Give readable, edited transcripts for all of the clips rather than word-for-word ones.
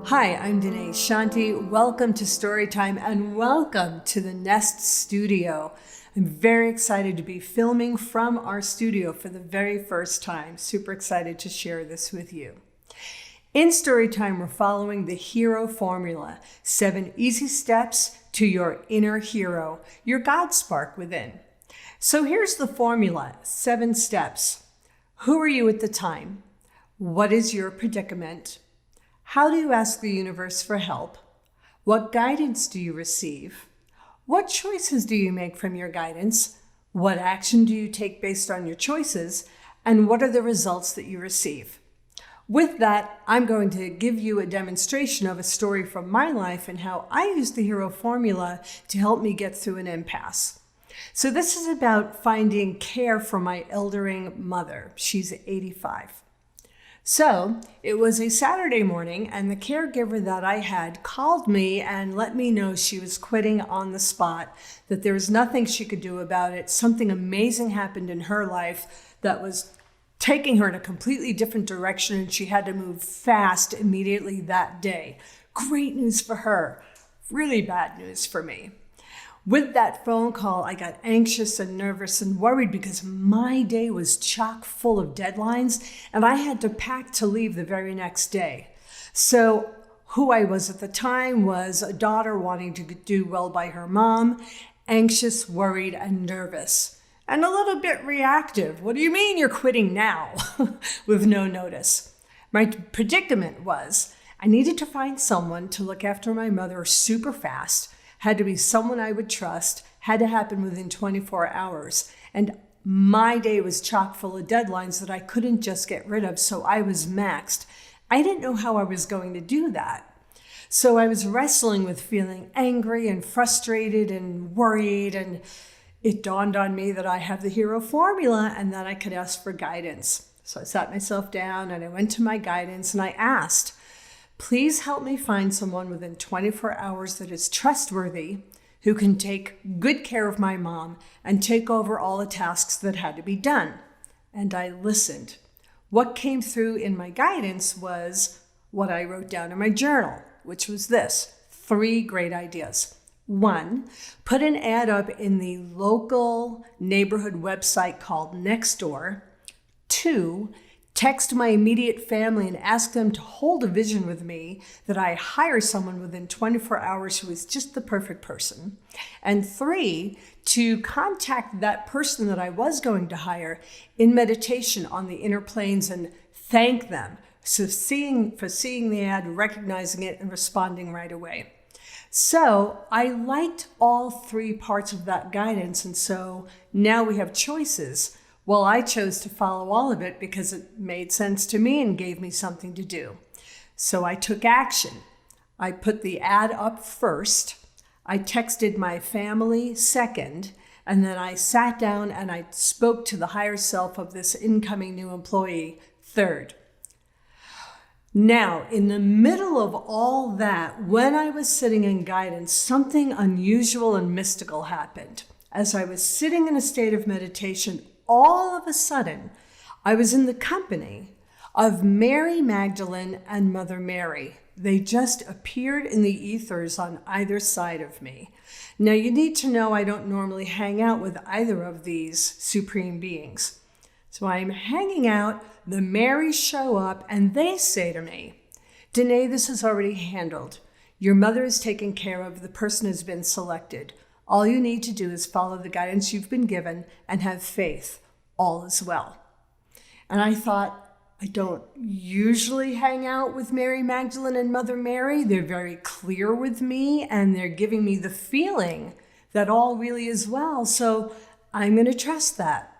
Hi, I'm Danae Shanti. Welcome to Storytime and welcome to the Nest Studio. I'm very excited to be filming from our studio for the very first time. Super excited to share this with you. In Storytime, we're following the hero formula, 7 easy steps to your inner hero, your God spark within. So here's the formula, 7 steps. Who are you at the time? What is your predicament? How do you ask the universe for help? What guidance do you receive? What choices do you make from your guidance? What action do you take based on your choices? And what are the results that you receive? With that, I'm going to give you a demonstration of a story from my life and how I use the hero formula to help me get through an impasse. So this is about finding care for my eldering mother. She's 85. So it was a Saturday morning and the caregiver that I had called me and let me know she was quitting on the spot, that there was nothing she could do about it. Something amazing happened in her life that was taking her in a completely different direction and she had to move fast immediately that day. Great news for her, really bad news for me. With that phone call, I got anxious and nervous and worried because my day was chock full of deadlines and I had to pack to leave the very next day. So who I was at the time was a daughter wanting to do well by her mom, anxious, worried, and nervous, and a little bit reactive. What do you mean you're quitting now? With no notice. My predicament was I needed to find someone to look after my mother super fast. Had to be someone I would trust, had to happen within 24 hours. And my day was chock full of deadlines that I couldn't just get rid of, so I was maxed. I didn't know how I was going to do that. So I was wrestling with feeling angry and frustrated and worried, and it dawned on me that I have the hero formula and that I could ask for guidance. So I sat myself down and I went to my guidance and I asked, please help me find someone within 24 hours that is trustworthy, who can take good care of my mom and take over all the tasks that had to be done. And I listened. What came through in my guidance was what I wrote down in my journal, which was this: 3 great ideas. 1, put an ad up in the local neighborhood website called Nextdoor. 2, text my immediate family and ask them to hold a vision with me that I hire someone within 24 hours who is just the perfect person. And 3, to contact that person that I was going to hire in meditation on the inner planes and thank them for seeing the ad, recognizing it, and responding right away. So I liked all 3 parts of that guidance, and so now we have choices. Well, I chose to follow all of it because it made sense to me and gave me something to do. So I took action. I put the ad up first. I texted my family second. And then I sat down and I spoke to the higher self of this incoming new employee third. Now, in the middle of all that, when I was sitting in guidance, something unusual and mystical happened. As I was sitting in a state of meditation, all of a sudden, I was in the company of Mary Magdalene and Mother Mary. They just appeared in the ethers on either side of me. Now, you need to know I don't normally hang out with either of these supreme beings. So I'm hanging out, the Marys show up, and they say to me, Danae, this is already handled. Your mother is taken care of. The person has been selected. All you need to do is follow the guidance you've been given and have faith. All is well. And I thought, I don't usually hang out with Mary Magdalene and Mother Mary. They're very clear with me and they're giving me the feeling that all really is well. So I'm going to trust that.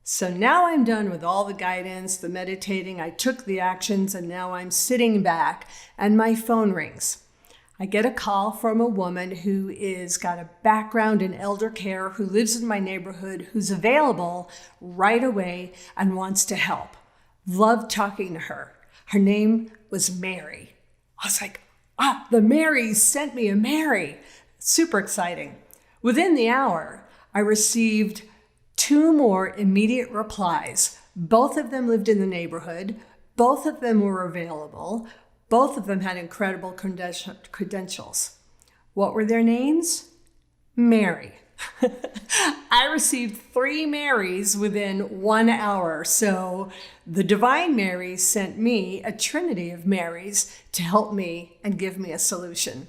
So now I'm done with all the guidance, the meditating. I took the actions and now I'm sitting back and my phone rings. I get a call from a woman who is got a background in elder care, who lives in my neighborhood, who's available right away and wants to help. Loved talking to her. Her name was Mary. I was like, the Marys sent me a Mary. Super exciting. Within the hour, I received 2 more immediate replies. Both of them lived in the neighborhood. Both of them were available. Both of them had incredible credentials. What were their names? Mary. I received 3 Marys within 1 hour. So the Divine Mary sent me a trinity of Marys to help me and give me a solution.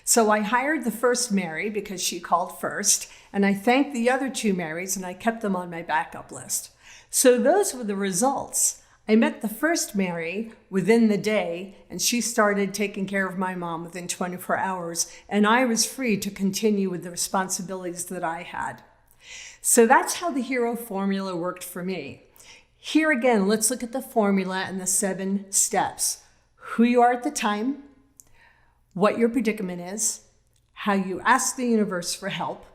So I hired the first Mary because she called first, and I thanked the other 2 Marys and I kept them on my backup list. So those were the results. I met the first Mary within the day, and she started taking care of my mom within 24 hours, and I was free to continue with the responsibilities that I had. So that's how the hero formula worked for me. Here again, let's look at the formula and the 7 steps. Who you are at the time, what your predicament is, how you ask the universe for help,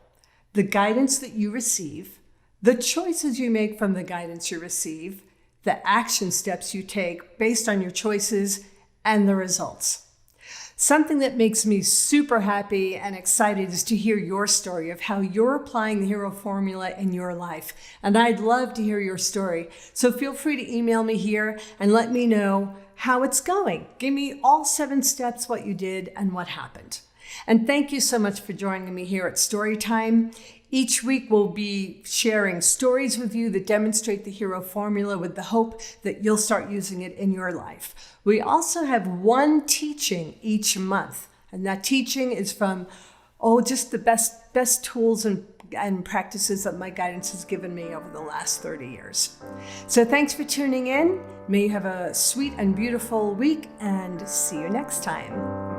the guidance that you receive, the choices you make from the guidance you receive, the action steps you take based on your choices, and the results. Something that makes me super happy and excited is to hear your story of how you're applying the hero formula in your life. And I'd love to hear your story. So feel free to email me here and let me know how it's going. Give me all 7 steps, what you did and what happened. And thank you so much for joining me here at Storytime. Each week we'll be sharing stories with you that demonstrate the hero formula with the hope that you'll start using it in your life. We also have 1 teaching each month, and that teaching is from, just the best tools and practices that my guidance has given me over the last 30 years. So thanks for tuning in. May you have a sweet and beautiful week, and see you next time.